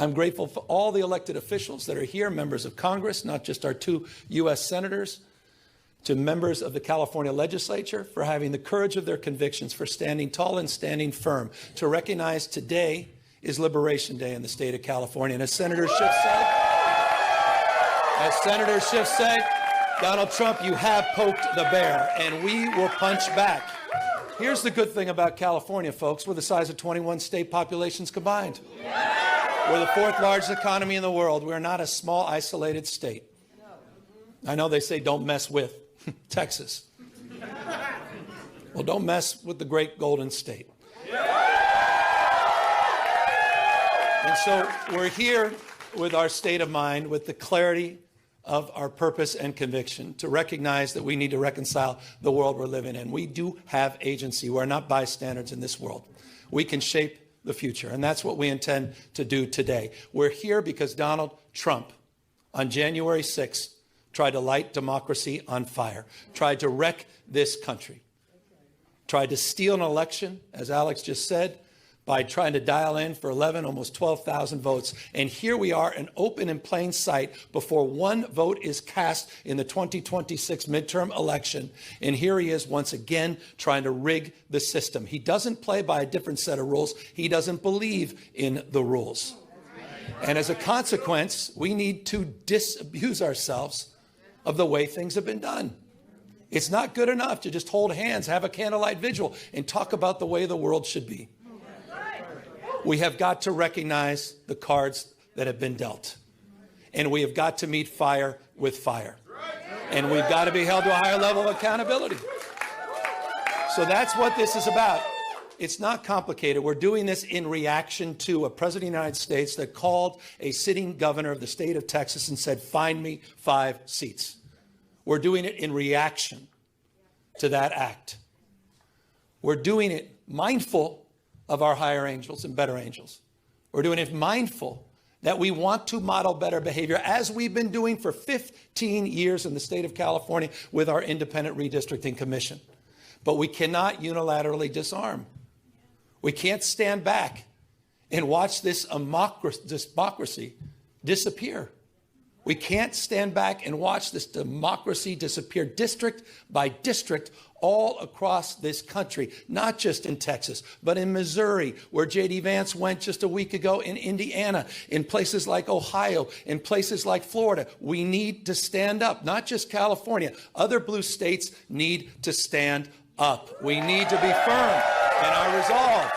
I'm grateful for all the elected officials that are here, members of Congress, not just our 2 U.S. senators, to members of the California legislature for having the courage of their convictions, for standing tall and standing firm, to recognize today is Liberation Day in the state of California. And as Senator Schiff said, Donald Trump, you have poked the bear, and we will punch back. Here's the good thing about California, folks. We're the size of 21 state populations combined. We're the 4th largest economy in the world. We're not a small, isolated state. I know they say don't mess with Texas. Well, don't mess with the great Golden State. And so we're here with our state of mind, with the clarity of our purpose and conviction, to recognize that we need to reconcile the world we're living in. We do have agency. We're not bystanders in this world. We can shape the future, and that's what we intend to do today. We're here because Donald Trump, on January 6th, tried to light democracy on fire, tried to wreck this country, tried to steal an election, as Alex just said, by trying to dial in for 11, almost 12,000 votes. And here we are, in open and plain sight, before one vote is cast in the 2026 midterm election. And here he is once again trying to rig the system. He doesn't play by a different set of rules. He doesn't believe in the rules. And as a consequence, we need to disabuse ourselves of the way things have been done. It's not good enough to just hold hands, have a candlelight vigil, and talk about the way the world should be. We have got to recognize the cards that have been dealt. And we have got to meet fire with fire. And we've got to be held to a higher level of accountability. So that's what this is about. It's not complicated. We're doing this in reaction to a president of the United States that called a sitting governor of the state of Texas and said, find me 5 seats. We're doing it in reaction to that act. We're doing it mindful of our higher angels and better angels. We're doing it mindful that we want to model better behavior, as we've been doing for 15 years in the state of California with our independent redistricting commission. But we cannot unilaterally disarm. We can't stand back and watch this democracy disappear. We can't stand back and watch this democracy disappear district by district all across this country, not just in Texas, but in Missouri, where J.D. Vance went just a week ago, in Indiana, in places like Ohio, in places like Florida. We need to stand up, not just California. Other blue states need to stand up. We need to be firm in our resolve.